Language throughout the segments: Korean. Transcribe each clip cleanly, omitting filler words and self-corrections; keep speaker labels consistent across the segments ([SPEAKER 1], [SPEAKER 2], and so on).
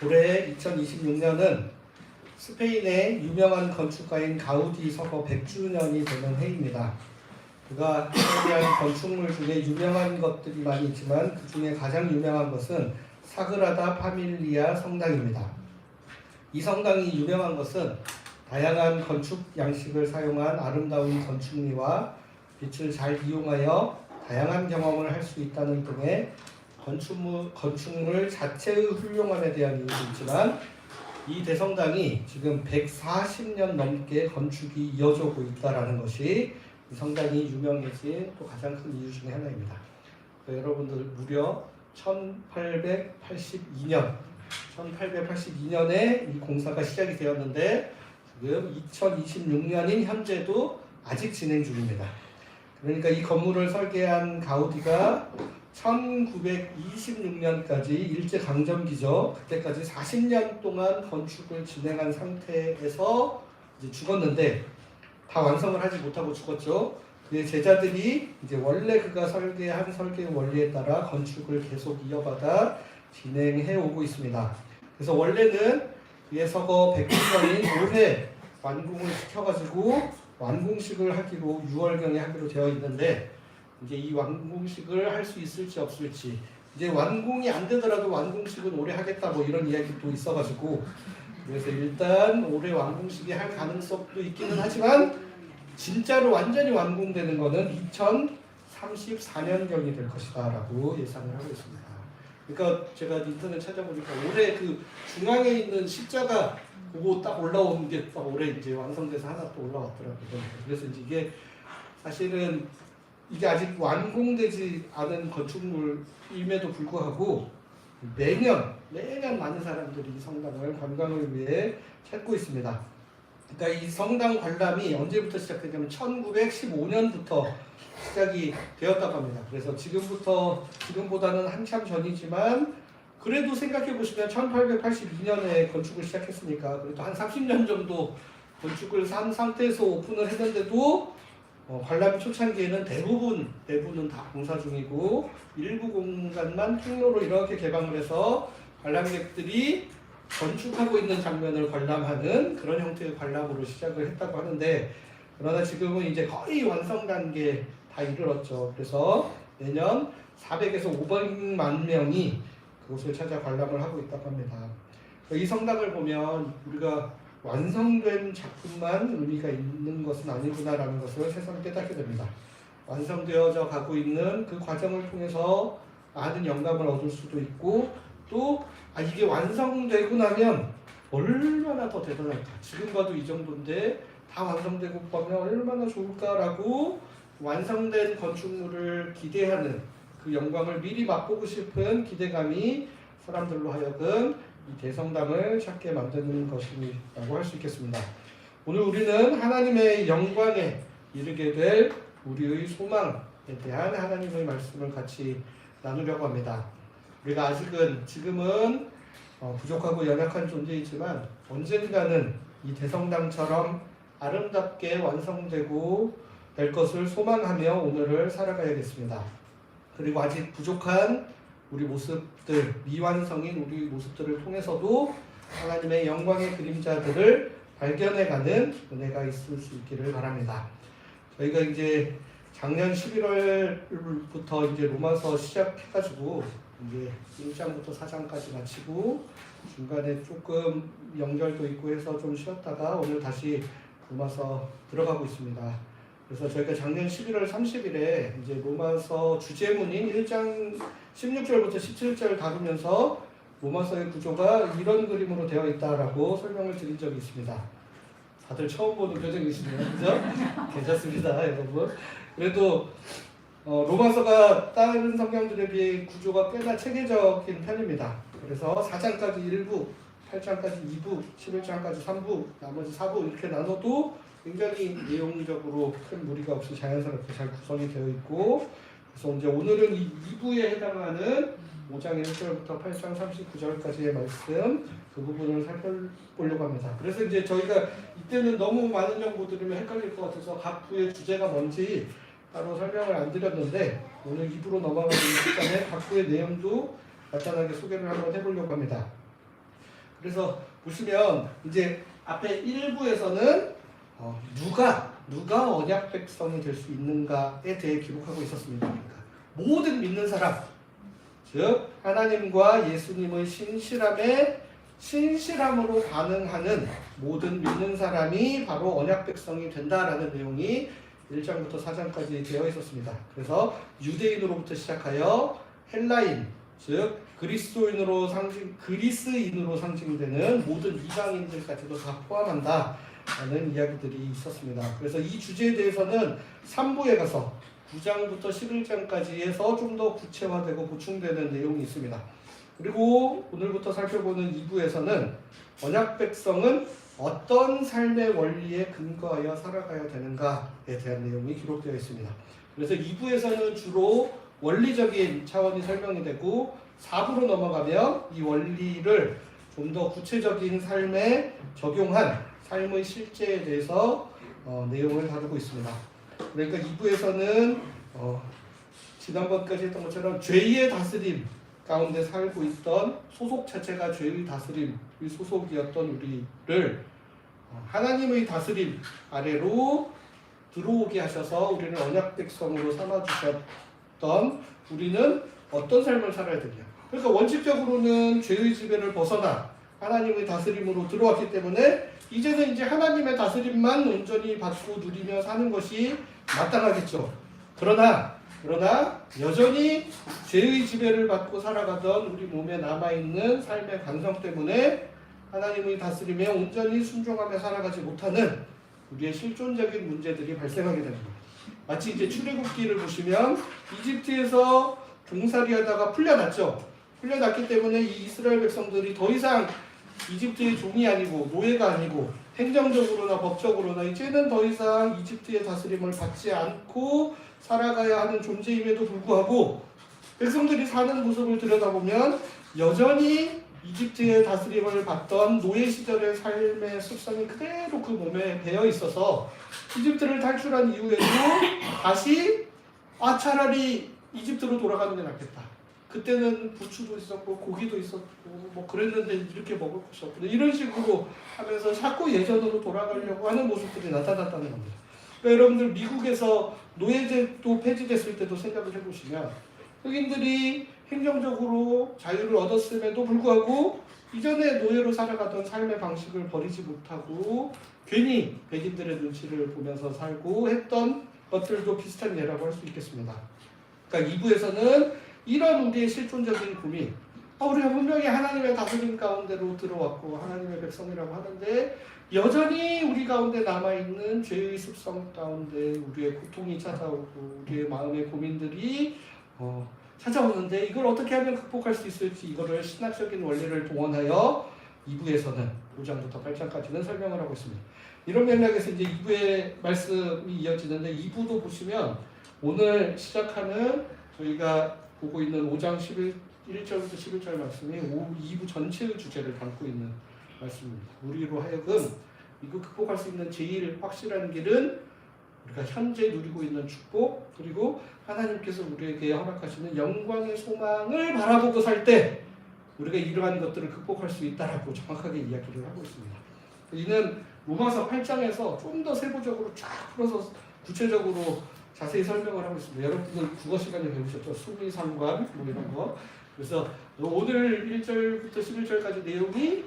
[SPEAKER 1] 올해 2026년은 스페인의 유명한 건축가인 가우디 서거 100주년이 되는 해입니다. 그가 설계한 건축물 중에 유명한 것들이 많이 있지만 그 중에 가장 유명한 것은 사그라다 파밀리아 성당입니다. 이 성당이 유명한 것은 다양한 건축 양식을 사용한 아름다운 건축미와 빛을 잘 이용하여 다양한 경험을 할 수 있다는 등의 건축물 자체의 훌륭함에 대한 이유도 있지만 이 대성당이 지금 140년 넘게 건축이 이어져 오고 있다는 것이 이 성당이 유명해진 또 가장 큰 이유 중에 하나입니다. 여러분들 무려 1882년에 이 공사가 시작이 되었는데 지금 2026년인 현재도 아직 진행 중입니다. 그러니까 이 건물을 설계한 가우디가 1926년까지 일제강점기죠. 그때까지 40년 동안 건축을 진행한 상태에서 이제 죽었는데 다 완성을 하지 못하고 죽었죠. 그의 제자들이 이제 원래 그가 설계한 설계 원리에 따라 건축을 계속 이어받아 진행해 오고 있습니다. 그래서 원래는 그의 서거 100주년인 올해 완공을 시켜가지고 완공식을 하기로 6월경에 하기로 되어 있는데 이제 이 완공식을 할 수 있을지 없을지 이제 완공이 안 되더라도 완공식은 올해 하겠다 뭐 이런 이야기도 있어가지고 그래서 일단 올해 완공식이 할 가능성도 있기는 하지만 진짜로 완전히 완공되는 거는 2034년경이 될 것이다 라고 예상을 하고 있습니다. 그러니까 제가 인터넷 찾아보니까 올해 그 중앙에 있는 십자가 그거 딱 올라오는 게 딱 올해 이제 완성돼서 하나 또 올라왔더라고요. 그래서 이제 이게 사실은 이게 아직 완공되지 않은 건축물임에도 불구하고 매년 많은 사람들이 이 성당을 관광을 위해 찾고 있습니다. 그러니까 이 성당 관람이 언제부터 시작되냐면 1915년부터 시작이 되었다고 합니다. 그래서 지금보다는 한참 전이지만 그래도 생각해 보시면 1882년에 건축을 시작했으니까 그래도 한 30년 정도 건축을 한 상태에서 오픈을 했는데도 관람 초창기에는 대부분은 다 공사 중이고 일부 공간만 통로로 이렇게 개방을 해서 관람객들이 건축하고 있는 장면을 관람하는 그런 형태의 관람으로 시작을 했다고 하는데 그러나 지금은 이제 거의 완성 단계에 다 이르렀죠. 그래서 내년 400에서 500만 명이 그곳을 찾아 관람을 하고 있다고 합니다. 이 성당을 보면 우리가 완성된 작품만 의미가 있는 것은 아니구나라는 것을 새삼 깨닫게 됩니다. 완성되어져 가고 있는 그 과정을 통해서 많은 영감을 얻을 수도 있고 또 이게 완성되고 나면 얼마나 더 대단할까. 지금 봐도 이 정도인데 다 완성되고 보면 얼마나 좋을까라고 완성된 건축물을 기대하는 그 영광을 미리 맛보고 싶은 기대감이 사람들로 하여금 이 대성당을 찾게 만드는 것이라고 할 수 있겠습니다. 오늘 우리는 하나님의 영광에 이르게 될 우리의 소망에 대한 하나님의 말씀을 같이 나누려고 합니다. 우리가 지금은 부족하고 연약한 존재이지만 언젠가는 이 대성당처럼 아름답게 완성되고 될 것을 소망하며 오늘을 살아가야겠습니다. 그리고 아직 부족한 우리 모습들, 미완성인 우리 모습들을 통해서도 하나님의 영광의 그림자들을 발견해가는 은혜가 있을 수 있기를 바랍니다. 저희가 이제 작년 11월부터 이제 로마서 시작해가지고 이제 1장부터 4장까지 마치고 중간에 조금 연결도 있고 해서 좀 쉬었다가 오늘 다시 로마서 들어가고 있습니다. 그래서 저희가 작년 11월 30일에 이제 로마서 주제문인 1장 16절부터 17절 다루면서 로마서의 구조가 이런 그림으로 되어 있다라고 설명을 드린 적이 있습니다. 다들 처음 보는 표정이시네요. 그죠? 괜찮습니다, 여러분. 그래도 로마서가 다른 성경들에 비해 구조가 꽤나 체계적인 편입니다. 그래서 4장까지 1부, 8장까지 2부, 11장까지 3부, 나머지 4부 이렇게 나눠도 굉장히 내용적으로 큰 무리가 없이 자연스럽게 잘 구성이 되어 있고 그래서 이제 오늘은 이 2부에 해당하는 5장 1절부터 8장 39절까지의 말씀 그 부분을 살펴보려고 합니다. 그래서 이제 저희가 이때는 너무 많은 정보 들으면 헷갈릴 것 같아서 각 부의 주제가 뭔지 따로 설명을 안 드렸는데 오늘 2부로 넘어가는 시간에 각 부의 내용도 간단하게 소개를 한번 해보려고 합니다. 그래서 보시면 이제 앞에 1부에서는 누가 언약 백성이 될 수 있는가에 대해 기록하고 있었습니다. 그러니까 모든 믿는 사람, 즉 하나님과 예수님의 신실함으로 반응하는 모든 믿는 사람이 바로 언약 백성이 된다라는 내용이 1장부터 4장까지 되어 있었습니다. 그래서 유대인으로부터 시작하여 헬라인, 즉 그리스인으로 상징되는 모든 이방인들까지도 다 포함한다라는 이야기들이 있었습니다. 그래서 이 주제에 대해서는 3부에 가서 9장부터 11장까지 해서 좀 더 구체화되고 보충되는 내용이 있습니다. 그리고 오늘부터 살펴보는 2부에서는 언약 백성은 어떤 삶의 원리에 근거하여 살아가야 되는가에 대한 내용이 기록되어 있습니다. 그래서 2부에서는 주로 원리적인 차원이 설명이 되고 4부로 넘어가면 이 원리를 좀 더 구체적인 삶에 적용한 삶의 실제에 대해서 내용을 다루고 있습니다. 그러니까 2부에서는 지난번까지 했던 것처럼 죄의 다스림 가운데 살고 있던 소속 자체가 죄의 다스림 소속이었던 우리를 하나님의 다스림 아래로 들어오게 하셔서 우리를 언약 백성으로 삼아주셨던 우리는 어떤 삶을 살아야 되냐. 그러니까 원칙적으로는 죄의 지배를 벗어나 하나님의 다스림으로 들어왔기 때문에 이제는 이제 하나님의 다스림만 온전히 받고 누리며 사는 것이 마땅하겠죠. 그러나 여전히 죄의 지배를 받고 살아가던 우리 몸에 남아있는 삶의 관성 때문에 하나님의 다스림에 온전히 순종하며 살아가지 못하는 우리의 실존적인 문제들이 발생하게 됩니다. 마치 이제 출애굽기를 보시면 이집트에서 종살이하다가 풀려났죠. 풀려났기 때문에 이 이스라엘 백성들이 더 이상 이집트의 종이 아니고 노예가 아니고 행정적으로나 법적으로나 이제는 더 이상 이집트의 다스림을 받지 않고 살아가야 하는 존재임에도 불구하고 백성들이 사는 모습을 들여다보면 여전히 이집트의 다스림을 받던 노예 시절의 삶의 습성이 그대로 그 몸에 배어 있어서 이집트를 탈출한 이후에도 다시 차라리 이집트로 돌아가는 게 낫겠다. 그때는 부추도 있었고 고기도 있었고 뭐 그랬는데 이렇게 먹을 것이 없고 이런 식으로 하면서 자꾸 예전으로 돌아가려고 하는 모습들이 나타났다는 겁니다. 그러니까 여러분들 미국에서 노예제도 폐지됐을 때도 생각을 해보시면 흑인들이 행정적으로 자유를 얻었음에도 불구하고 이전에 노예로 살아가던 삶의 방식을 버리지 못하고 괜히 백인들의 눈치를 보면서 살고 했던 것들도 비슷한 예라고 할 수 있겠습니다. 그러니까 2부에서는 이런 우리의 실존적인 고민, 우리가 분명히 하나님의 다스림 가운데로 들어왔고 하나님의 백성이라고 하는데 여전히 우리 가운데 남아있는 죄의 습성 가운데 우리의 고통이 찾아오고 우리의 마음의 고민들이 찾아오는데 이걸 어떻게 하면 극복할 수 있을지 이거를 신학적인 원리를 동원하여 2부에서는 5장부터 8장까지는 설명을 하고 있습니다. 이런 맥락에서 이제 2부의 말씀이 이어지는데 2부도 보시면 오늘 시작하는 저희가 보고 있는 5장 1절부터 11절 말씀이 2부 전체의 주제를 담고 있는 말씀입니다. 우리로 하여금 이거 극복할 수 있는 제일 확실한 길은 우리가 현재 누리고 있는 축복 그리고 하나님께서 우리에게 허락하시는 영광의 소망을 바라보고 살 때 우리가 이러한 것들을 극복할 수 있다라고 정확하게 이야기를 하고 있습니다. 이는 로마서 8장에서 좀 더 세부적으로 쫙 풀어서 구체적으로 자세히 설명을 하고 있습니다. 여러분들 국어 시간에 배우셨죠? 수미상관 뭐 이런 거. 그래서 오늘 1절부터 11절까지 내용이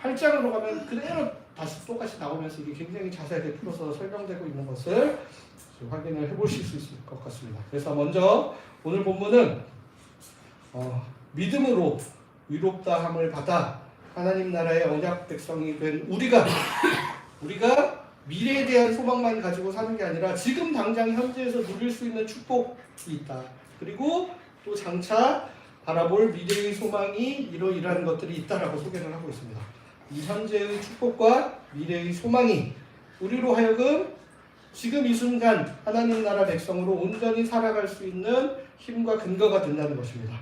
[SPEAKER 1] 8장으로 가면 그대로 다시 똑같이 나오면서 이게 굉장히 자세하게 풀어서 설명되고 있는 것을 확인을 해보실 수 있을 것 같습니다. 그래서 먼저 오늘 본문은 믿음으로 위롭다함을 받아 하나님 나라의 언약 백성이 된 우리가 미래에 대한 소망만 가지고 사는 게 아니라 지금 당장 현재에서 누릴 수 있는 축복이 있다. 그리고 또 장차 바라볼 미래의 소망이 이러이러한 것들이 있다라고 소개를 하고 있습니다. 이 현재의 축복과 미래의 소망이 우리로 하여금 지금 이 순간 하나님 나라 백성으로 온전히 살아갈 수 있는 힘과 근거가 된다는 것입니다.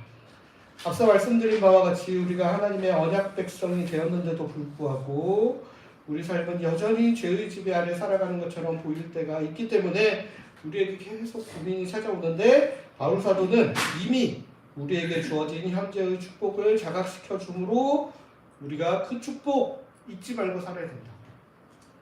[SPEAKER 1] 앞서 말씀드린 바와 같이 우리가 하나님의 언약 백성이 되었는데도 불구하고 우리 삶은 여전히 죄의 지배 아래 살아가는 것처럼 보일 때가 있기 때문에 우리에게 계속 고민이 찾아오는데 바울 사도는 이미 우리에게 주어진 현재의 축복을 자각시켜 주므로 우리가 그 축복 잊지 말고 살아야 된다.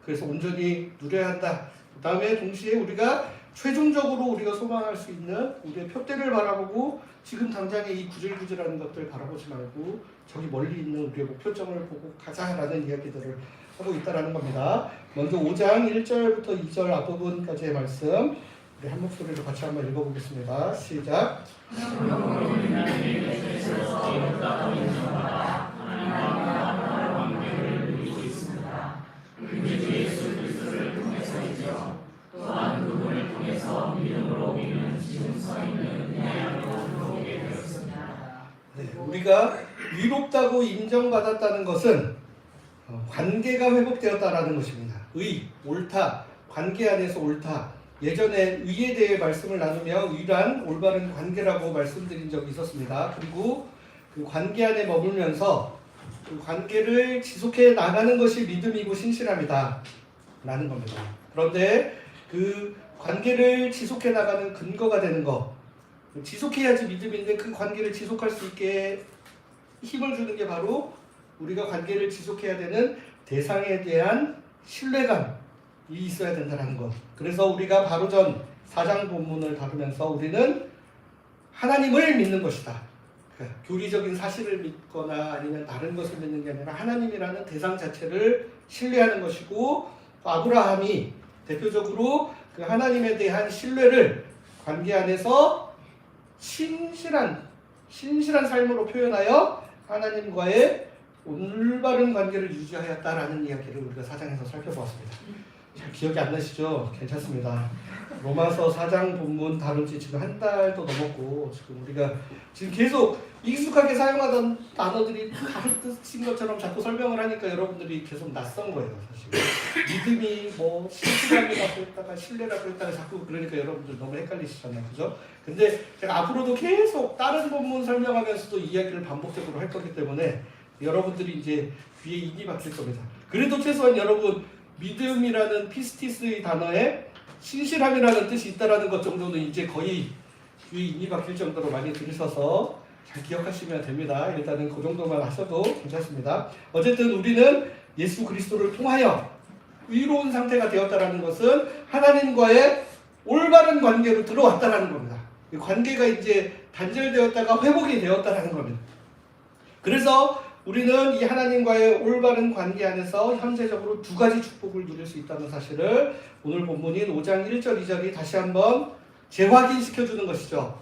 [SPEAKER 1] 그래서 온전히 누려야 한다. 그 다음에 동시에 우리가 최종적으로 우리가 소망할 수 있는 우리의 표대를 바라보고 지금 당장의 이 구질구질한 것들 바라보지 말고 저기 멀리 있는 우리의 목표점을 보고 가자라는 이야기들을 하고 있다는 겁니다. 먼저 5장 1절부터 2절 앞부분까지의 말씀 우리 한 목소리로 같이 한번 읽어보겠습니다. 시작.
[SPEAKER 2] 또한 그분을 통해서 믿음으로 우리는 지금 서 있는 은혜로 들어오게 되었습니다.
[SPEAKER 1] 네, 우리가 위롭다고 인정받았다는 것은 관계가 회복되었다라는 것입니다. 의, 옳다, 관계 안에서 옳다. 예전에 의에 대해 말씀을 나누며 의란 올바른 관계라고 말씀드린 적이 있었습니다. 그리고 그 관계 안에 머물면서 그 관계를 지속해 나가는 것이 믿음이고 신실함이다 라는 겁니다. 그런데 그 관계를 지속해 나가는 근거가 되는 것, 지속해야지 믿음인데 그 관계를 지속할 수 있게 힘을 주는 게 바로 우리가 관계를 지속해야 되는 대상에 대한 신뢰감이 있어야 된다는 것. 그래서 우리가 바로 전 4장 본문을 다루면서 우리는 하나님을 믿는 것이다. 교리적인 사실을 믿거나 아니면 다른 것을 믿는 게 아니라 하나님이라는 대상 자체를 신뢰하는 것이고, 아브라함이 대표적으로 그 하나님에 대한 신뢰를 관계 안에서 신실한 삶으로 표현하여 하나님과의 올바른 관계를 유지하였다라는 이야기를 우리가 4장에서 살펴보았습니다. 잘 기억이 안 나시죠? 괜찮습니다. 로마서 4장 본문 다룬 지 지금 한 달도 넘었고, 지금 우리가 지금 계속 익숙하게 사용하던 단어들이 다른 뜻인 것처럼 자꾸 설명을 하니까 여러분들이 계속 낯선 거예요, 사실. 믿음이 뭐 신실함이라고 했다가 신뢰라고 했다가 자꾸 그러니까 여러분들 너무 헷갈리시잖아요, 그죠? 근데 제가 앞으로도 계속 다른 본문 설명하면서도 이야기를 반복적으로 할 거기 때문에 여러분들이 이제 귀에 인이 박힐 겁니다. 그래도 최소한 여러분 믿음이라는 피스티스의 단어에 신실함이라는 뜻이 있다라는 것 정도는 이제 거의 귀에 인이 박힐 정도로 많이 들으셔서 잘 기억하시면 됩니다. 일단은 그 정도만 하셔도 괜찮습니다. 어쨌든 우리는 예수 그리스도를 통하여 의로운 상태가 되었다라는 것은 하나님과의 올바른 관계로 들어왔다라는 겁니다. 이 관계가 이제 단절되었다가 회복이 되었다라는 겁니다. 그래서 우리는 이 하나님과의 올바른 관계 안에서 현재적으로 두 가지 축복을 누릴 수 있다는 사실을 오늘 본문인 5장 1절 2절이 다시 한번 재확인시켜주는 것이죠.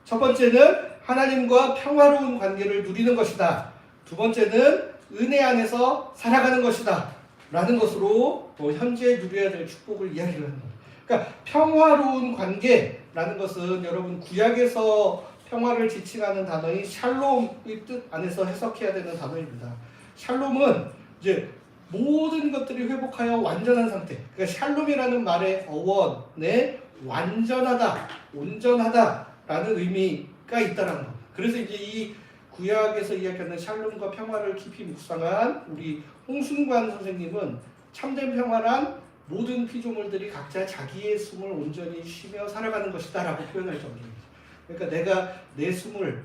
[SPEAKER 1] 첫 번째는 하나님과 평화로운 관계를 누리는 것이다. 두 번째는 은혜 안에서 살아가는 것이다 라는 것으로 현재 누려야 될 축복을 이야기를 하는 겁니다. 그러니까 평화로운 관계라는 것은 여러분 구약에서 평화를 지칭하는 단어인 샬롬의 뜻 안에서 해석해야 되는 단어입니다. 샬롬은 이제 모든 것들이 회복하여 완전한 상태. 그러니까 샬롬이라는 말의 어원에 완전하다, 온전하다라는 의미가 있다는 겁니다. 그래서 이제 이 구약에서 이야기하는 샬롬과 평화를 깊이 묵상한 우리 홍순관 선생님은 참된 평화란 모든 피조물들이 각자 자기의 숨을 온전히 쉬며 살아가는 것이다 라고 표현할 정도입니다. 그러니까 내가 내 숨을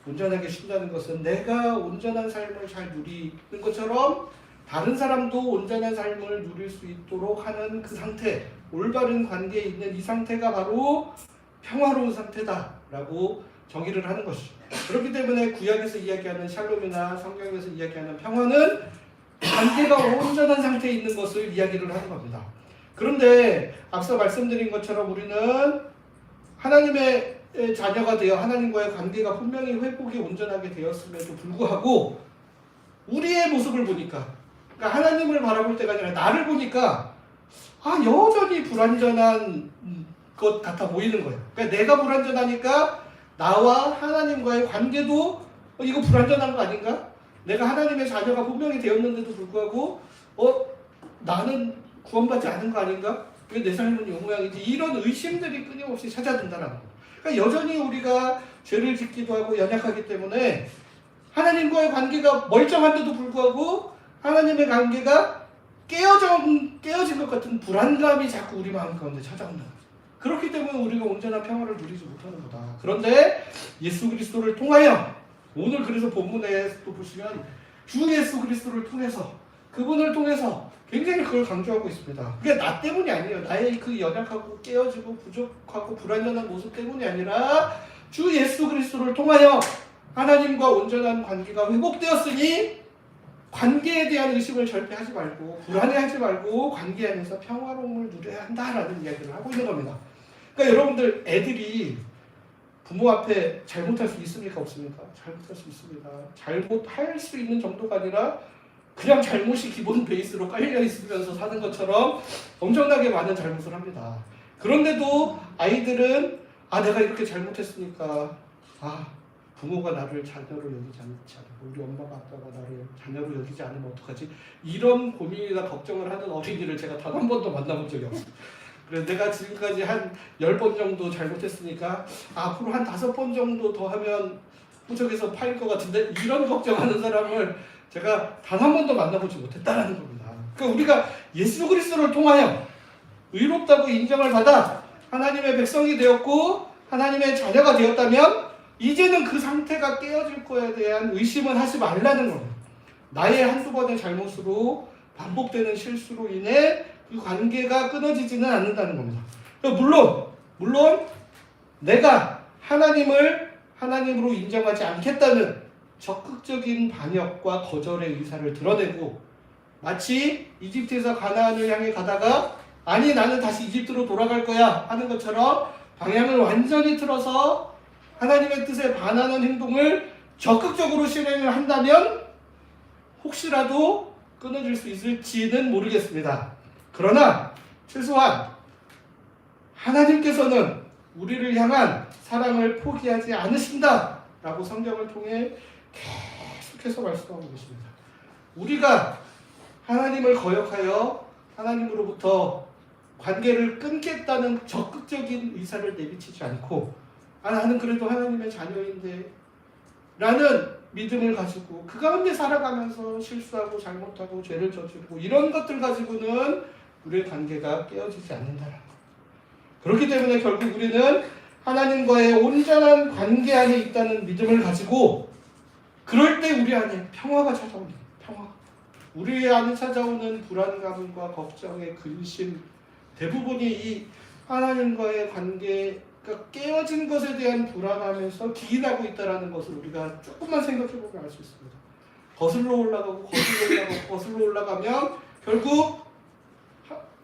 [SPEAKER 1] 온전하게 쉰다는 것은 내가 온전한 삶을 잘 누리는 것처럼 다른 사람도 온전한 삶을 누릴 수 있도록 하는 그 상태, 올바른 관계에 있는 이 상태가 바로 평화로운 상태다라고 정의를 하는 것이죠. 그렇기 때문에 구약에서 이야기하는 샬롬이나 성경에서 이야기하는 평화는 관계가 온전한 상태에 있는 것을 이야기를 하는 겁니다. 그런데 앞서 말씀드린 것처럼 우리는 하나님의 자녀가 되어 하나님과의 관계가 분명히 회복이 온전하게 되었음에도 불구하고 우리의 모습을 보니까, 그러니까 하나님을 바라볼 때가 아니라 나를 보니까 여전히 불완전한 것 같아 보이는 거예요. 그러니까 내가 불완전하니까 나와 하나님과의 관계도 이거 불완전한 거 아닌가? 내가 하나님의 자녀가 분명히 되었는데도 불구하고 나는 구원받지 않은 거 아닌가? 왜 내 삶은 이 모양이지? 이런 의심들이 끊임없이 찾아든다는 거예요. 그러니까 여전히 우리가 죄를 짓기도 하고 연약하기 때문에 하나님과의 관계가 멀쩡한데도 불구하고 하나님의 관계가 깨어진 것 같은 불안감이 자꾸 우리 마음 가운데 찾아온다. 그렇기 때문에 우리가 온전한 평화를 누리지 못하는 거다. 그런데 예수 그리스도를 통하여 오늘 그래서 본문에 또 보시면 주 예수 그리스도를 통해서, 그분을 통해서 굉장히 그걸 강조하고 있습니다. 그게 나 때문이 아니에요. 나의 그 연약하고 깨어지고 부족하고 불완전한 모습 때문이 아니라 주 예수 그리스도를 통하여 하나님과 온전한 관계가 회복되었으니 관계에 대한 의심을 절대 하지 말고 불안해하지 말고 관계 안에서 평화로움을 누려야 한다라는 이야기를 하고 있는 겁니다. 그러니까 여러분들 애들이 부모 앞에 잘못할 수 있습니까? 없습니까? 잘못할 수 있습니다. 잘못할 수 있는 정도가 아니라 그냥 잘못이 기본 베이스로 깔려 있으면서 사는 것처럼 엄청나게 많은 잘못을 합니다. 그런데도 아이들은 내가 이렇게 잘못했으니까 부모가 나를 자녀로 여기지 않지 않고 우리 엄마가 아빠가 나를 자녀로 여기지 않으면 어떡하지? 이런 고민이나 걱정을 하는 어린이를 제가 단 한 번도 만나본 적이 없어요. 그래서 내가 지금까지 한 10번 정도 잘못했으니까 앞으로 한 5번 정도 더 하면 후적에서 파일 것 같은데 이런 걱정하는 사람을 제가 단 한 번도 만나보지 못했다는 겁니다. 그러니까 우리가 예수 그리스도를 통하여 의롭다고 인정을 받아 하나님의 백성이 되었고 하나님의 자녀가 되었다면 이제는 그 상태가 깨어질 거에 대한 의심은 하지 말라는 겁니다. 나의 한두 번의 잘못으로 반복되는 실수로 인해 그 관계가 끊어지지는 않는다는 겁니다. 물론 내가 하나님을 하나님으로 인정하지 않겠다는 적극적인 반역과 거절의 의사를 드러내고 마치 이집트에서 가나안을 향해 가다가 아니 나는 다시 이집트로 돌아갈 거야 하는 것처럼 방향을 완전히 틀어서 하나님의 뜻에 반하는 행동을 적극적으로 실행을 한다면 혹시라도 끊어질 수 있을지는 모르겠습니다. 그러나 최소한 하나님께서는 우리를 향한 사랑을 포기하지 않으신다 라고 성경을 통해 계속해서 말씀하고 계십니다. 우리가 하나님을 거역하여 하나님으로부터 관계를 끊겠다는 적극적인 의사를 내비치지 않고 나는 그래도 하나님의 자녀인데 라는 믿음을 가지고 그 가운데 살아가면서 실수하고 잘못하고 죄를 저지르고 이런 것들 가지고는 우리의 관계가 깨어지지 않는다라는 것. 그렇기 때문에 결국 우리는 하나님과의 온전한 관계 안에 있다는 믿음을 가지고 그럴 때 우리 안에 평화가 찾아옵니다. 평화. 우리 안에 찾아오는 불안감과 걱정의 근심 대부분이 이 하나님과의 관계가 깨어진 것에 대한 불안함에서 기인하고 있다는 것을 우리가 조금만 생각해보면 알 수 있습니다. 거슬러 올라가고 거슬러 올라가면 결국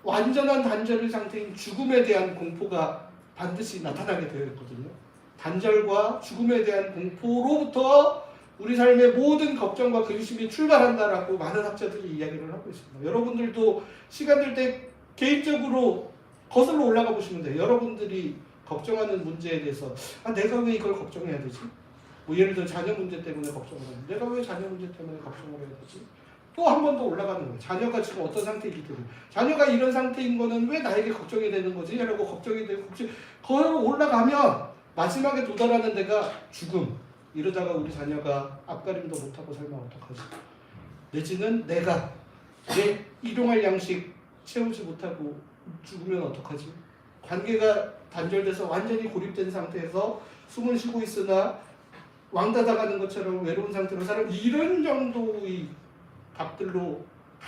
[SPEAKER 1] 완전한 단절의 상태인 죽음에 대한 공포가 반드시 나타나게 되어 있거든요. 단절과 죽음에 대한 공포로부터 우리 삶의 모든 걱정과 근심이 출발한다라고 많은 학자들이 이야기를 하고 있습니다. 여러분들도 시간 될 때 개인적으로 거슬러 올라가 보시면 돼요. 여러분들이 걱정하는 문제에 대해서 내가 왜 이걸 걱정해야 되지? 예를 들어 자녀 문제 때문에 걱정을 하는데 내가 왜 자녀 문제 때문에 걱정을 해야 되지? 또 한 번 더 올라가는 거예요. 자녀가 지금 어떤 상태이기 때문에 자녀가 이런 상태인 거는 왜 나에게 걱정이 되는 거지? 라고 걱정이 되고 거기로 올라가면 마지막에 도달하는 데가 죽음. 이러다가 우리 자녀가 앞가림도 못하고 살면 어떡하지? 내지는 내가 내 일용할 양식 채우지 못하고 죽으면 어떡하지? 관계가 단절돼서 완전히 고립된 상태에서 숨을 쉬고 있으나 왕따당하는 것처럼 외로운 상태로 살아 이런 정도의 답들로 다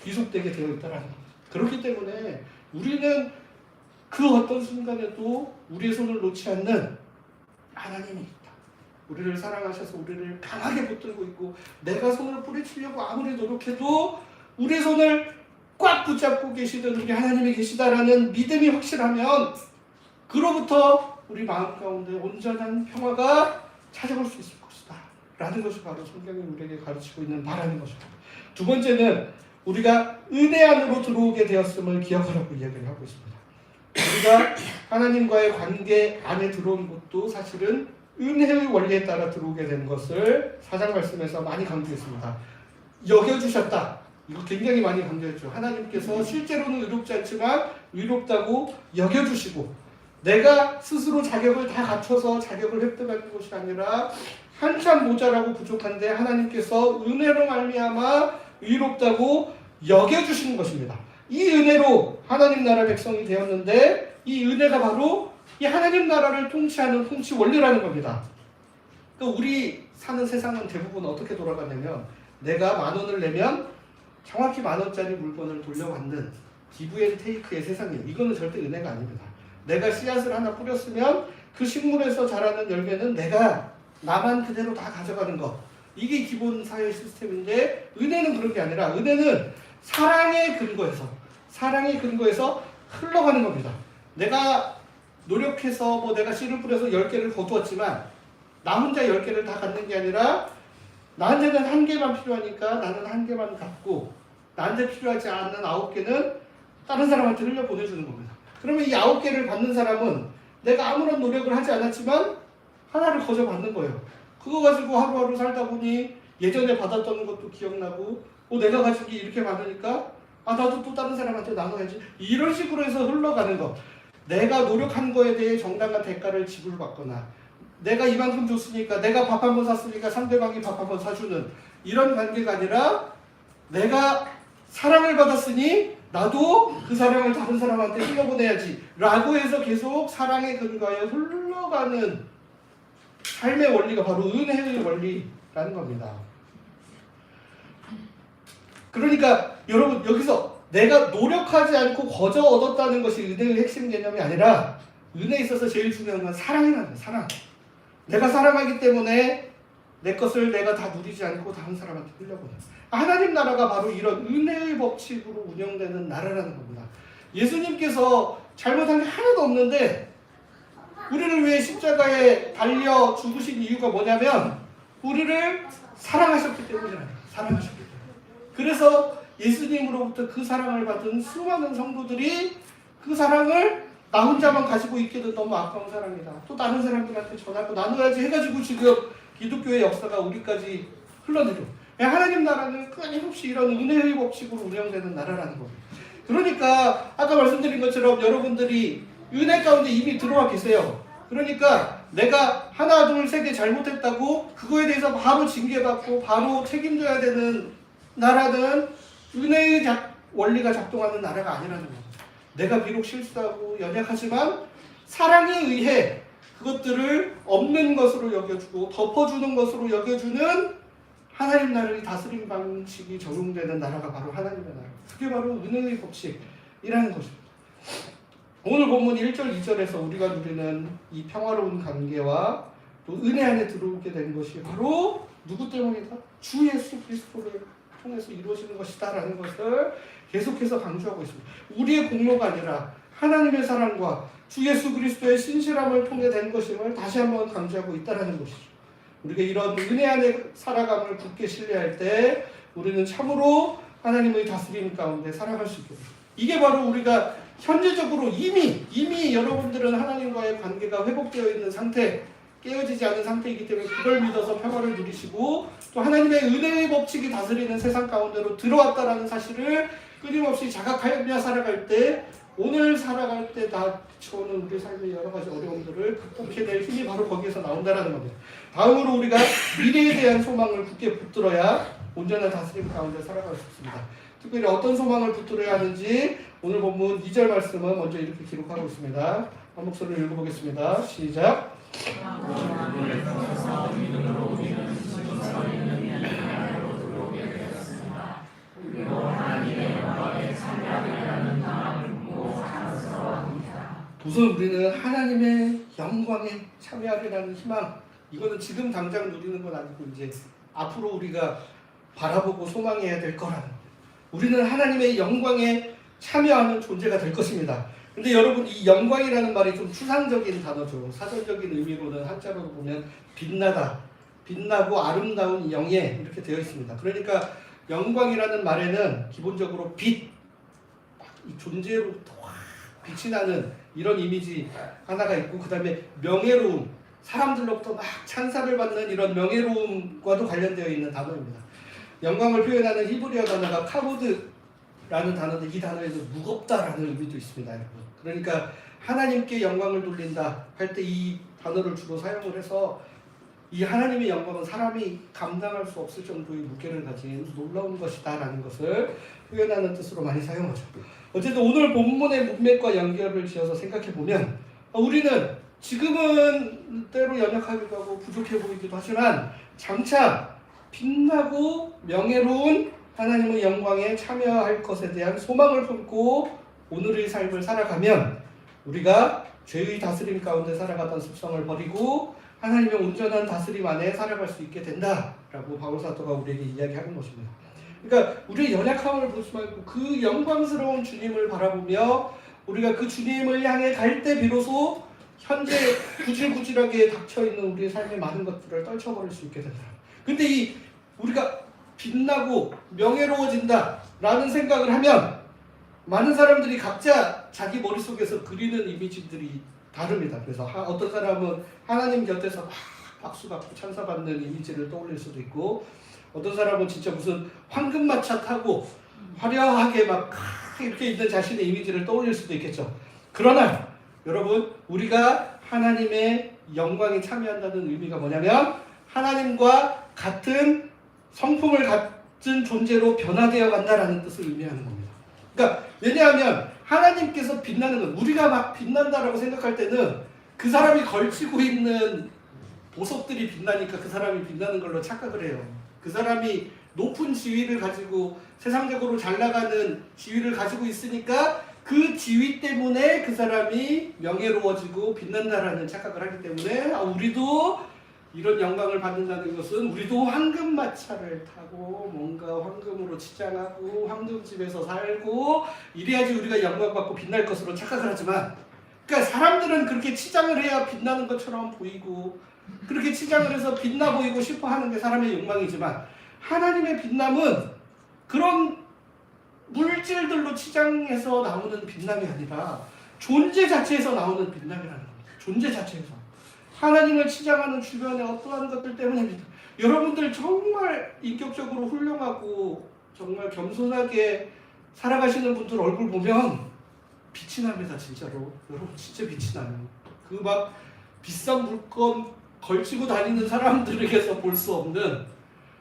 [SPEAKER 1] 귀속되게 되어 있다는 겁니다. 그렇기 때문에 우리는 그 어떤 순간에도 우리의 손을 놓지 않는 하나님이 있다. 우리를 사랑하셔서 우리를 강하게 붙들고 있고 내가 손을 뿌리치려고 아무리 노력해도 우리의 손을 꽉 붙잡고 계시던 우리 하나님이 계시다라는 믿음이 확실하면 그로부터 우리 마음 가운데 온전한 평화가 찾아올 수 있을 것이다 라는 것이 바로 성경이 우리에게 가르치고 있는 바라는 것입니다. 두 번째는 우리가 은혜 안으로 들어오게 되었음을 기억하라고 이야기를 하고 있습니다. 우리가 하나님과의 관계 안에 들어온 것도 사실은 은혜의 원리에 따라 들어오게 된 것을 4장 말씀에서 많이 강조했습니다. 여겨주셨다. 이거 굉장히 많이 강조했죠. 하나님께서 실제로는 의롭지 않지만 의롭다고 여겨주시고 내가 스스로 자격을 다 갖춰서 자격을 획득하는 것이 아니라 한참 모자라고 부족한데 하나님께서 은혜로 말미암아 의롭다고 여겨주시는 것입니다. 이 은혜로 하나님 나라 백성이 되었는데 이 은혜가 바로 이 하나님 나라를 통치하는 통치 원리라는 겁니다. 그러니까 우리 사는 세상은 대부분 어떻게 돌아가냐면 내가 10,000원을 내면 정확히 10,000원짜리 물건을 돌려받는 기브앤테이크의 세상이에요. 이거는 절대 은혜가 아닙니다. 내가 씨앗을 하나 뿌렸으면 그 식물에서 자라는 열매는 내가 나만 그대로 다 가져가는 것. 이게 기본 사회 시스템인데 은혜는 그런 게 아니라 은혜는 사랑의 근거에서 흘러가는 겁니다. 내가 노력해서 내가 씨를 뿌려서 10개를 거두었지만 나 혼자 10개를 다 갖는 게 아니라 나한테는 1개만 필요하니까 나는 1개만 갖고 나한테 필요하지 않는 9개는 다른 사람한테 흘려보내주는 겁니다. 그러면 이 9개를 받는 사람은 내가 아무런 노력을 하지 않았지만 하나를 거저 받는 거예요. 그거 가지고 하루하루 살다 보니 예전에 받았던 것도 기억나고 내가 가진 게 이렇게 많으니까 나도 또 다른 사람한테 나눠야지. 이런 식으로 해서 흘러가는 거. 내가 노력한 거에 대해 정당한 대가를 지불받거나 내가 이만큼 줬으니까 내가 밥 한 번 샀으니까 상대방이 밥 한 번 사주는 이런 관계가 아니라 내가 사랑을 받았으니 나도 그 사랑을 다른 사람한테 흘려보내야지 라고 해서 계속 사랑의 근거에 흘러가는 삶의 원리가 바로 은혜의 원리라는 겁니다. 그러니까 여러분 여기서 내가 노력하지 않고 거저 얻었다는 것이 은혜의 핵심 개념이 아니라 은혜에 있어서 제일 중요한 건 사랑이라는 거예요. 사랑. 내가 사랑하기 때문에 내 것을 내가 다 누리지 않고 다른 사람한테 흘려보내. 하나님 나라가 바로 이런 은혜의 법칙으로 운영되는 나라라는 겁니다. 예수님께서 잘못한 게 하나도 없는데 우리를 위해 십자가에 달려 죽으신 이유가 뭐냐면 우리를 사랑하셨기 때문이라는 거예요. 사랑하셨기 때문에. 그래서 예수님으로부터 그 사랑을 받은 수많은 성도들이 그 사랑을 나 혼자만 가지고 있기도 너무 아까운 사랑이다. 또 다른 사람들한테 전하고 나눠야지 해가지고 지금 기독교의 역사가 우리까지 흘러내려. 하나님 나라는 끊임없이 이런 은혜의 법칙으로 운영되는 나라라는 겁니다. 그러니까 아까 말씀드린 것처럼 여러분들이 은혜 가운데 이미 들어와 계세요. 그러니까 내가 하나 둘 세 개 잘못했다고 그거에 대해서 바로 징계받고 바로 책임져야 되는 나라는 은혜의 원리가 작동하는 나라가 아니라는 겁니다. 내가 비록 실수하고 연약하지만 사랑에 의해 그것들을 없는 것으로 여겨주고 덮어주는 것으로 여겨주는 하나님 나라의 다스림 방식이 적용되는 나라가 바로 하나님의 나라. 그게 바로 은혜의 법칙이라는 것입니다. 오늘 본문 1절 2절에서 우리가 누리는 이 평화로운 관계와 또 은혜 안에 들어오게 된 것이 바로 누구 때문이다? 주 예수 그리스도를 통해서 이루어지는 것이다라는 것을 계속해서 강조하고 있습니다. 우리의 공로가 아니라 하나님의 사랑과 주 예수 그리스도의 신실함을 통해 된 것임을 다시 한번 강조하고 있다는 것이죠. 우리가 이런 은혜 안에 살아감을 굳게 신뢰할 때 우리는 참으로 하나님의 다스림 가운데 살아갈 수 있게 됩니다. 이게 바로 우리가 현재적으로 이미 여러분들은 하나님과의 관계가 회복되어 있는 상태, 깨어지지 않은 상태이기 때문에 그걸 믿어서 평화를 누리시고 또 하나님의 은혜의 법칙이 다스리는 세상 가운데로 들어왔다라는 사실을 끊임없이 자각하며 살아갈 때 오늘 살아갈 때 다 비춰오는 우리 삶의 여러 가지 어려움들을 극복해 낼 힘이 바로 거기에서 나온다는 겁니다. 다음으로 우리가 미래에 대한 소망을 굳게 붙들어야 온전한 다스림 가운데 살아갈 수 있습니다. 특별히 어떤 소망을 붙들어야 하는지 오늘 본문 2절 말씀은 먼저 이렇게 기록하고 있습니다. 한 목소리를 읽어보겠습니다. 시작. 우선 우리는 하나님의 영광에 참여하리라는 희망, 이거는 지금 당장 누리는 건 아니고 이제 앞으로 우리가 바라보고 소망해야 될 거라는 거예요. 우리는 하나님의 영광에 참여하는 존재가 될 것입니다. 근데 여러분 이 영광이라는 말이 좀 추상적인 단어죠. 사전적인 의미로는 한자로 보면 빛나다, 빛나고 아름다운 영예 이렇게 되어 있습니다. 그러니까 영광이라는 말에는 기본적으로 빛, 이 존재로부터 확 빛이 나는 이런 이미지 하나가 있고 그 다음에 명예로움, 사람들로부터 막 찬사를 받는 이런 명예로움과도 관련되어 있는 단어입니다. 영광을 표현하는 히브리어 단어가 카보드라는 단어인데 이 단어에도 무겁다라는 의미도 있습니다. 여러분. 그러니까 하나님께 영광을 돌린다 할 때 이 단어를 주로 사용을 해서 이 하나님의 영광은 사람이 감당할 수 없을 정도의 무게를 가진 놀라운 것이다 라는 것을 표현하는 뜻으로 많이 사용하죠. 어쨌든 오늘 본문의 문맥과 연결을 지어서 생각해 보면 우리는 지금은 때로 연약하기도 하고 부족해 보이기도 하지만 장차 빛나고 명예로운 하나님의 영광에 참여할 것에 대한 소망을 품고 오늘의 삶을 살아가면 우리가 죄의 다스림 가운데 살아가던 습성을 버리고 하나님의 온전한 다스림 안에 살아갈 수 있게 된다라고 바울 사도가 우리에게 이야기하는 것입니다. 그러니까 우리의 연약함을 보지 말고 그 영광스러운 주님을 바라보며 우리가 그 주님을 향해 갈 때 비로소 현재 구질구질하게 닥쳐있는 우리의 삶의 많은 것들을 떨쳐버릴 수 있게 된다. 근데 이 우리가 빛나고 명예로워진다 라는 생각을 하면 많은 사람들이 각자 자기 머릿속에서 그리는 이미지들이 다릅니다. 그래서 어떤 사람은 하나님 곁에서 막 박수받고 찬사받는 이미지를 떠올릴 수도 있고, 어떤 사람은 진짜 무슨 황금마차 타고 화려하게 막 이렇게 있는 자신의 이미지를 떠올릴 수도 있겠죠. 그러나 여러분, 우리가 하나님의 영광에 참여한다는 의미가 뭐냐면 하나님과 같은 성품을 가진 존재로 변화되어 간다라는 뜻을 의미하는 겁니다. 그러니까 왜냐하면 하나님께서 빛나는 건, 우리가 막 빛난다라고 생각할 때는 그 사람이 걸치고 있는 보석들이 빛나니까 그 사람이 빛나는 걸로 착각을 해요. 그 사람이 높은 지위를 가지고 세상적으로 잘 나가는 지위를 가지고 있으니까 그 지위 때문에 그 사람이 명예로워지고 빛난다라는 착각을 하기 때문에 우리도 이런 영광을 받는다는 것은 우리도 황금마차를 타고 뭔가 황금으로 치장하고 황금집에서 살고 이래야지 우리가 영광받고 빛날 것으로 착각을 하지만, 그러니까 사람들은 그렇게 치장을 해야 빛나는 것처럼 보이고 그렇게 치장을 해서 빛나 보이고 싶어 하는 게 사람의 욕망이지만, 하나님의 빛남은 그런 물질들로 치장해서 나오는 빛남이 아니라 존재 자체에서 나오는 빛남이라는 겁니다. 존재 자체에서. 하나님을 치장하는 주변의 어떠한 것들 때문입니다. 여러분들 정말 인격적으로 훌륭하고 정말 겸손하게 살아가시는 분들 얼굴 보면 빛이 납니다. 진짜로. 여러분 진짜 빛이 나요. 그 막 비싼 물건 걸치고 다니는 사람들에게서 볼 수 없는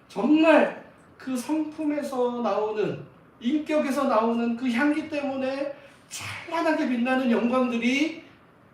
[SPEAKER 1] 정말 그 성품에서 나오는, 인격에서 나오는 그 향기 때문에 찬란하게 빛나는 영광들이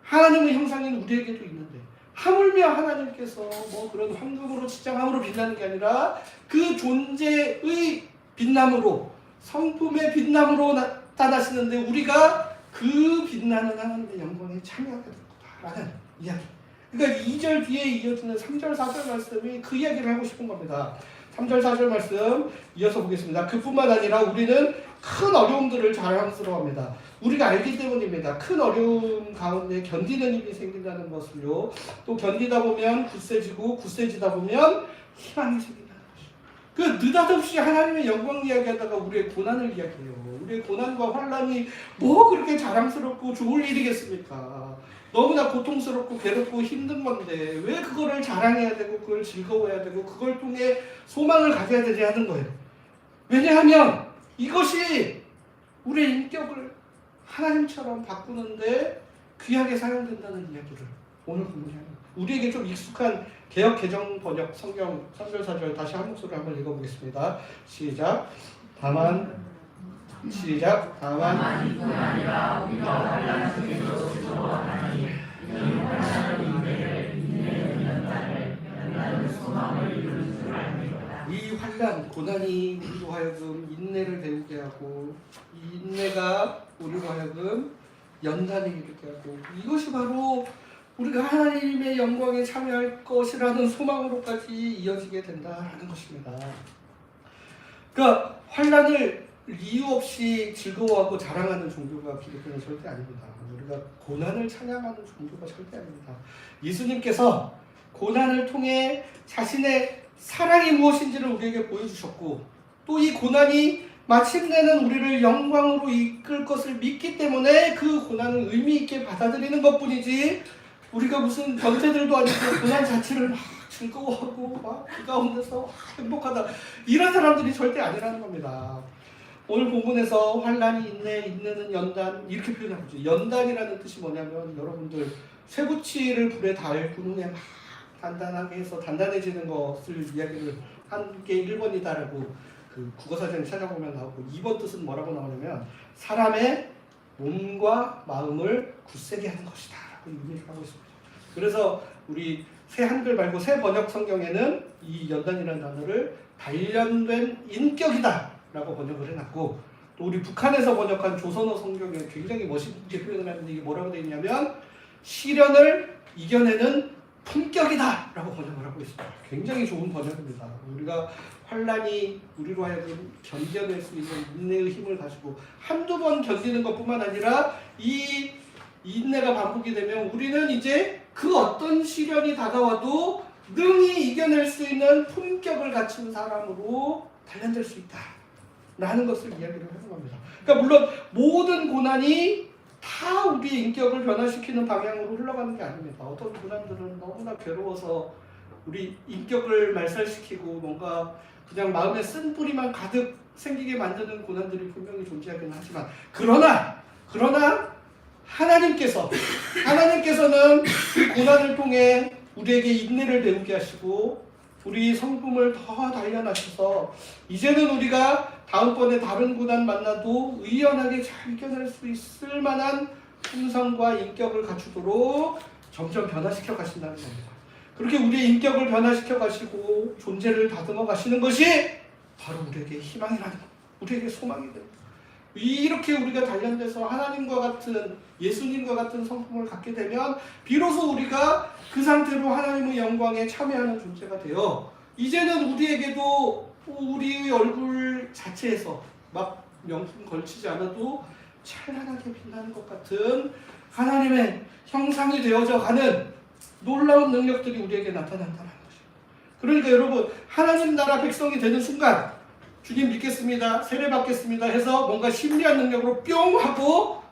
[SPEAKER 1] 하나님의 형상인 우리에게도 있는데, 하물며 하나님께서 뭐 그런 황금으로 치장함으로 빛나는 게 아니라 그 존재의 빛남으로, 성품의 빛남으로 나타나시는데 우리가 그 빛나는 하나님의 영광에 참여하게 될 거다라는 이야기. 그러니까 2절 뒤에 이어지는 3절 4절 말씀이 그 이야기를 하고 싶은 겁니다. 3절 4절 말씀 이어서 보겠습니다. 그뿐만 아니라 우리는 큰 어려움들을 자랑스러워합니다. 우리가 알기 때문입니다. 큰 어려움 가운데 견디는 힘이 생긴다는 것을요. 또 견디다 보면 굳세지고 굳세지다 보면 희망이 생긴다는 것이죠. 그 느닷없이 하나님의 영광 이야기하다가 우리의 고난을 이야기해요. 우리의 고난과 환난이 뭐 그렇게 자랑스럽고 좋을 일이겠습니까? 너무나 고통스럽고 괴롭고 힘든 건데 왜 그거를 자랑해야 되고 그걸 즐거워해야 되고 그걸 통해 소망을 가져야 되지 하는 거예요. 왜냐하면 이것이 우리의 인격을 하나님처럼 바꾸는데 귀하게 사용된다는 이야기를 오늘 공부하는, 우리에게 좀 익숙한 개역 개정 번역 성경 3절 4절 다시 한 목소리로 한번 읽어보겠습니다. 시작. 다만
[SPEAKER 2] 이뿐 아니라 우리가 환난 속에서 즐거워하니 이는 환난은 인내를, 인내는 연단을, 연단은 소망을 이루는 줄 압니다.
[SPEAKER 1] 이 환난, 고난이 우리로 하여금 인내를 배우게 하고, 이 인내가 우리로 하여금 연단에 이르게 하고, 이것이 바로 우리가 하나님의 영광에 참여할 것이라는 소망으로까지 이어지게 된다는 것입니다. 그러니까 환난을 이유 없이 즐거워하고 자랑하는 종교가 기독교는 절대 아닙니다. 우리가 고난을 찬양하는 종교가 절대 아닙니다. 예수님께서 고난을 통해 자신의 사랑이 무엇인지를 우리에게 보여주셨고, 또 이 고난이 마침내는 우리를 영광으로 이끌 것을 믿기 때문에 그 고난을 의미 있게 받아들이는 것뿐이지, 우리가 무슨 변태들도 아니고 고난 자체를 막 즐거워하고 막 그 가운데서 행복하다 이런 사람들이 절대 아니라는 겁니다. 오늘 본문에서 환난이 있네, 있네는 연단 이렇게 표현하고 있죠. 연단이라는 뜻이 뭐냐면 여러분들 쇠붙이를 불에 달군 후에 막 단단하게 해서 단단해지는 것을 이야기를 한 게 1번이다라고 그 국어사전에 찾아보면 나오고, 2번 뜻은 뭐라고 나오냐면 사람의 몸과 마음을 굳세게 하는 것이다 라고 의미를 하고 있습니다. 그래서 우리 새 한글 말고 새 번역 성경에는 이 연단이라는 단어를 단련된 인격이다라고 번역을 해놨고, 또 우리 북한에서 번역한 조선어 성경에 굉장히 멋있게 표현을 하는데 이게 뭐라고 되어 있냐면 시련을 이겨내는 품격이다라고 번역을 하고 있습니다. 굉장히 좋은 번역입니다. 우리가 환란이 우리로 하여금 견뎌낼 수 있는 인내의 힘을 가지고 한두 번 견디는 것뿐만 아니라 이 인내가 반복이 되면 우리는 이제 그 어떤 시련이 다가와도 능히 이겨낼 수 있는 품격을 갖춘 사람으로 단련될 수 있다 라는 것을 이야기를 하는 겁니다. 그러니까 물론 모든 고난이 다 우리의 인격을 변화시키는 방향으로 흘러가는 게 아닙니다. 어떤 고난들은 너무나 괴로워서 우리 인격을 말살시키고 뭔가 그냥 마음에 쓴뿌리만 가득 생기게 만드는 고난들이 분명히 존재하기는 하지만, 그러나 하나님께서는 이 고난을 통해 우리에게 인내를 배우게 하시고 우리 성품을 더 단련하셔서 이제는 우리가 다음번에 다른 고난 만나도 의연하게 잘 이겨낼 수 있을 만한 품성과 인격을 갖추도록 점점 변화시켜 가신다는 겁니다. 그렇게 우리의 인격을 변화시켜 가시고 존재를 다듬어 가시는 것이 바로 우리에게 희망이라는 것, 우리에게 소망이 됩니다. 이렇게 우리가 단련돼서 하나님과 같은, 예수님과 같은 성품을 갖게 되면 비로소 우리가 그 상태로 하나님의 영광에 참여하는 존재가 되어 이제는 우리에게도 우리의 얼굴 자체에서 막 명품 걸치지 않아도 찬란하게 빛나는 것 같은 하나님의 형상이 되어져 가는 놀라운 능력들이 우리에게 나타난다는 것입니다. 그러니까 여러분, 하나님 나라 백성이 되는 순간 주님 믿겠습니다, 세례 받겠습니다 해서 뭔가 심리한 능력으로 뿅 하고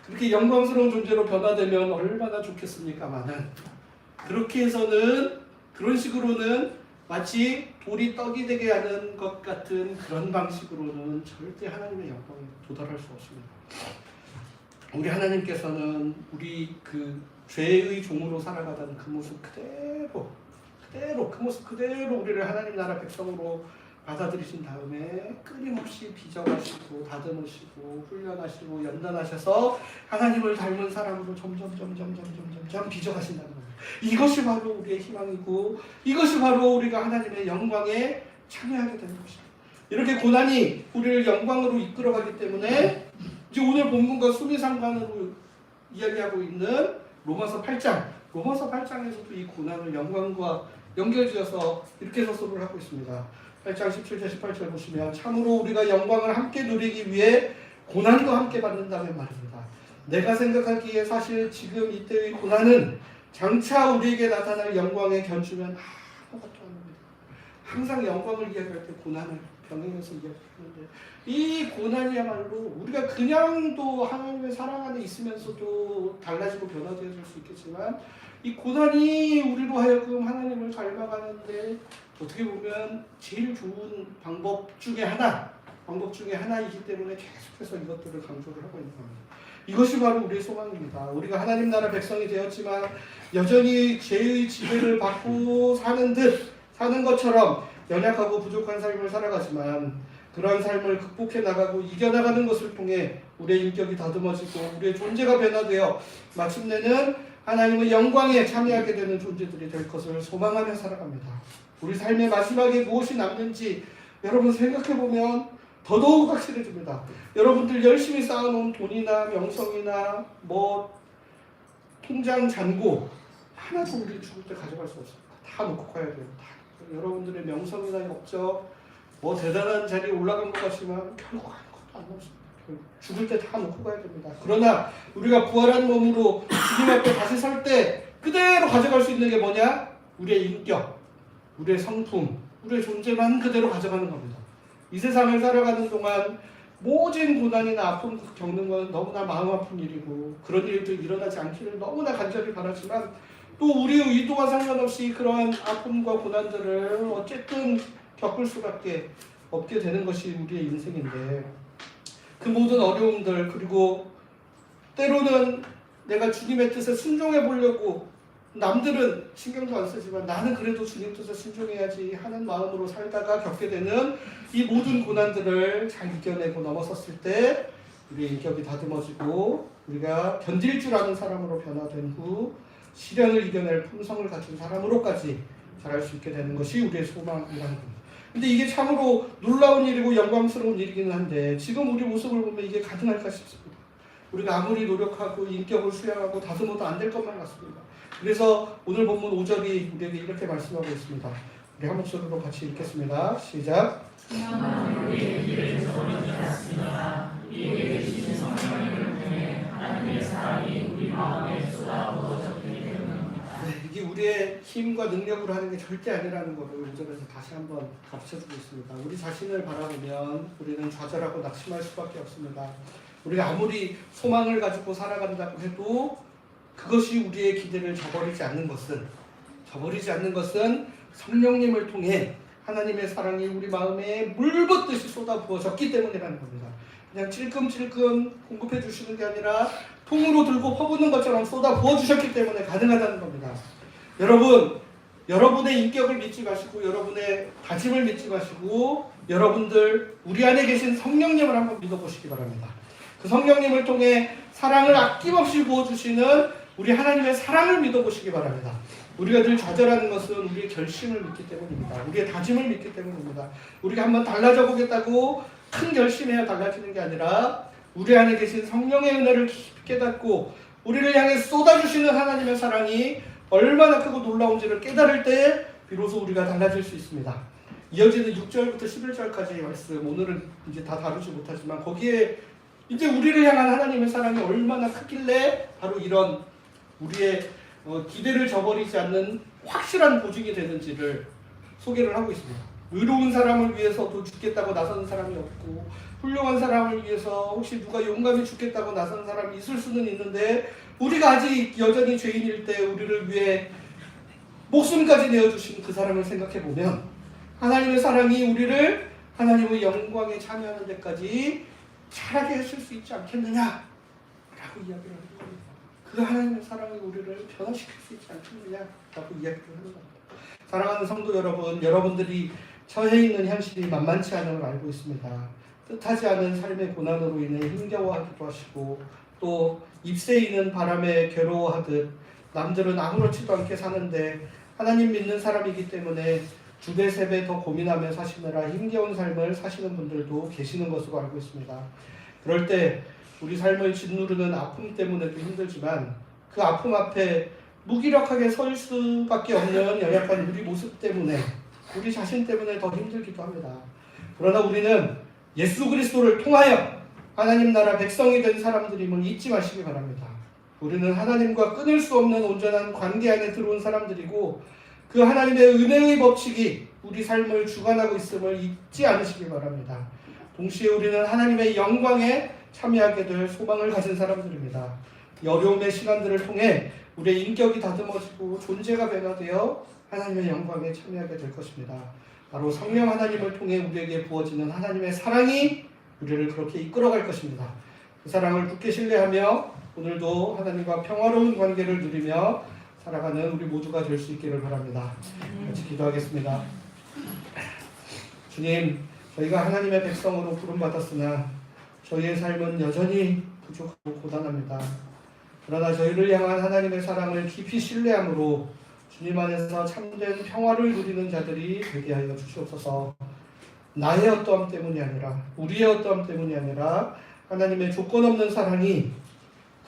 [SPEAKER 1] 그렇게 영광스러운 존재로 변화되면 얼마나 좋겠습니까마는, 그렇게 해서는, 그런 식으로는 마치 돌이 떡이 되게 하는 것 같은 그런 방식으로는 절대 하나님의 영광에 도달할 수 없습니다. 우리 하나님께서는 우리 그 죄의 종으로 살아가던 그 모습 그대로 그 모습 그대로 우리를 하나님 나라 백성으로 받아들이신 다음에 끊임없이 빚어가시고 다듬으시고 훈련하시고 연단하셔서 하나님을 닮은 사람으로 점점 빚어가신다는 겁니다. 이것이 바로 우리의 희망이고 이것이 바로 우리가 하나님의 영광에 참여하게 되는 것입니다. 이렇게 고난이 우리를 영광으로 이끌어가기 때문에 이제 오늘 본문과 수미상관으로 이야기하고 있는 로마서 8장에서도 이 고난을 영광과 연결지어서 이렇게 서술을 하고 있습니다. 8장 17절 18절 보시면 참으로 우리가 영광을 함께 누리기 위해 고난도 함께 받는다는 말입니다. 내가 생각하기에 사실 지금 이때의 고난은 장차 우리에게 나타날 영광에 견주면 아무것도 아닙니다. 항상 영광을 이야기할 때 고난을 병행해서 이야기하는데 이 고난이야말로 우리가 그냥도 하나님의 사랑 안에 있으면서도 달라지고 변화되어질 수 있겠지만 이 고난이 우리로 하여금 하나님을 닮아가는데 어떻게 보면 제일 좋은 방법 중에 하나이기 때문에 계속해서 이것들을 강조를 하고 있는 겁니다. 이것이 바로 우리의 소망입니다. 우리가 하나님 나라 백성이 되었지만 여전히 죄의 지배를 받고 사는 것처럼 연약하고 부족한 삶을 살아가지만 그러한 삶을 극복해 나가고 이겨나가는 것을 통해 우리의 인격이 다듬어지고 우리의 존재가 변화되어 마침내는 하나님의 영광에 참여하게 되는 존재들이 될 것을 소망하며 살아갑니다. 우리 삶의 마지막에 무엇이 남는지 여러분 생각해보면 더더욱 확실해집니다. 여러분들 열심히 쌓아놓은 돈이나 명성이나 통장 잔고 하나도 우리 죽을 때 가져갈 수 없습니다. 다 놓고 가야 돼요. 여러분들의 명성이나 역적 대단한 자리에 올라간 것 같지만 결국 아무것도 안 남습니다. 죽을 때 다 놓고 가야 됩니다. 그러나 우리가 부활한 몸으로 주님 앞에 다시 설 때 그대로 가져갈 수 있는 게 뭐냐? 우리의 인격, 우리의 성품, 우리의 존재만 그대로 가져가는 겁니다. 이 세상을 살아가는 동안 모진 고난이나 아픔 겪는 건 너무나 마음 아픈 일이고 그런 일들 일어나지 않기를 너무나 간절히 바라지만 또 우리의 의도와 상관없이 그러한 아픔과 고난들을 어쨌든 겪을 수밖에 없게 되는 것이 우리의 인생인데 그 모든 어려움들 그리고 때로는 내가 주님의 뜻에 순종해 보려고 남들은 신경도 안 쓰지만 나는 그래도 주님 뜻에 순종해야지 하는 마음으로 살다가 겪게 되는 이 모든 고난들을 잘 이겨내고 넘어섰을 때 우리의 인격이 다듬어지고 우리가 견딜 줄 아는 사람으로 변화된 후 시련을 이겨낼 품성을 갖춘 사람으로까지 자랄 수 있게 되는 것이 우리의 소망이라는 겁니다. 근데 이게 참으로 놀라운 일이고 영광스러운 일이기는 한데 지금 우리 모습을 보면 이게 가능할까 싶습니다. 우리가 아무리 노력하고 인격을 수양하고 다듬어도 안 될 것만 같습니다. 그래서 오늘 본문 5절이 우리에게 이렇게 말씀하고 있습니다. 우리 한 목소리로 같이 읽겠습니다. 시작. 이게 우리의 힘과 능력으로 하는 게 절대 아니라는 것을 5절에서 다시 한번 가르쳐주고 있습니다. 우리 자신을 바라보면 우리는 좌절하고 낙심할 수밖에 없습니다. 우리가 아무리 소망을 가지고 살아간다고 해도 그것이 우리의 기대를 저버리지 않는 것은 성령님을 통해 하나님의 사랑이 우리 마음에 물붓듯이 쏟아 부어졌기 때문이라는 겁니다. 그냥 찔끔찔끔 공급해 주시는 게 아니라 통으로 들고 퍼붓는 것처럼 쏟아 부어주셨기 때문에 가능하다는 겁니다. 여러분, 여러분의 인격을 믿지 마시고 여러분의 다짐을 믿지 마시고 여러분들 우리 안에 계신 성령님을 한번 믿어보시기 바랍니다. 그 성령님을 통해 사랑을 아낌없이 부어주시는 우리 하나님의 사랑을 믿어보시기 바랍니다. 우리가 늘 좌절하는 것은 우리의 결심을 믿기 때문입니다. 우리의 다짐을 믿기 때문입니다. 우리가 한번 달라져 보겠다고 큰 결심해야 달라지는 게 아니라 우리 안에 계신 성령의 은혜를 깊이 깨닫고 우리를 향해 쏟아주시는 하나님의 사랑이 얼마나 크고 놀라운지를 깨달을 때 비로소 우리가 달라질 수 있습니다. 이어지는 6절부터 11절까지 말씀, 오늘은 이제 다 다루지 못하지만 거기에 이제 우리를 향한 하나님의 사랑이 얼마나 크길래 바로 이런 우리의 기대를 저버리지 않는 확실한 보증이 되는지를 소개를 하고 있습니다. 의로운 사람을 위해서도 죽겠다고 나서는 사람이 없고 훌륭한 사람을 위해서 혹시 누가 용감히 죽겠다고 나서는 사람이 있을 수는 있는데 우리가 아직 여전히 죄인일 때 우리를 위해 목숨까지 내어주신 그 사람을 생각해보면 하나님의 사랑이 우리를 하나님의 영광에 참여하는 데까지 자라게 하실 수 있지 않겠느냐라고 이야기를 하는 겁니다. 그 하나님의 사랑이 우리를 변화시킬 수 있지 않겠느냐라고 이야기를 하는 겁니다. 사랑하는 성도 여러분, 여러분들이 처해 있는 현실이 만만치 않은 걸 알고 있습니다. 뜻하지 않은 삶의 고난으로 인해 힘겨워하기도 하시고 또 잎새이는 바람에 괴로워하듯 남들은 아무렇지도 않게 사는데 하나님 믿는 사람이기 때문에 2배, 3배 더 고민하며 사시느라 힘겨운 삶을 사시는 분들도 계시는 것으로 알고 있습니다. 그럴 때 우리 삶을 짓누르는 아픔 때문에도 힘들지만 그 아픔 앞에 무기력하게 설 수밖에 없는 연약한 우리 모습 때문에 우리 자신 때문에 더 힘들기도 합니다. 그러나 우리는 예수 그리스도를 통하여 하나님 나라 백성이 된 사람들임을 잊지 마시기 바랍니다. 우리는 하나님과 끊을 수 없는 온전한 관계 안에 들어온 사람들이고 그 하나님의 은혜의 법칙이 우리 삶을 주관하고 있음을 잊지 않으시기 바랍니다. 동시에 우리는 하나님의 영광에 참여하게 될 소망을 가진 사람들입니다. 이 어려움의 시간들을 통해 우리의 인격이 다듬어지고 존재가 변화되어 하나님의 영광에 참여하게 될 것입니다. 바로 성령 하나님을 통해 우리에게 부어지는 하나님의 사랑이 우리를 그렇게 이끌어갈 것입니다. 그 사랑을 굳게 신뢰하며 오늘도 하나님과 평화로운 관계를 누리며 살아가는 우리 모두가 될 수 있기를 바랍니다. 같이 기도하겠습니다. 주님, 저희가 하나님의 백성으로 부름받았으나 저희의 삶은 여전히 부족하고 고단합니다. 그러나 저희를 향한 하나님의 사랑을 깊이 신뢰함으로 주님 안에서 참된 평화를 누리는 자들이 되게 하여 주시옵소서. 나의 어떠함 때문이 아니라 우리의 어떠함 때문이 아니라 하나님의 조건 없는 사랑이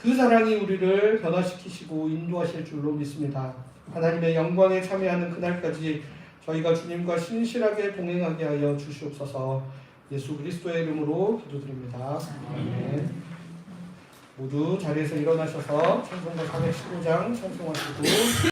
[SPEAKER 1] 그 사랑이 우리를 변화시키시고 인도하실 줄로 믿습니다. 하나님의 영광에 참여하는 그날까지 저희가 주님과 신실하게 동행하게 하여 주시옵소서. 예수 그리스도의 이름으로 기도드립니다. 아멘. 모두 자리에서 일어나셔서 찬송가 415장 찬송하시고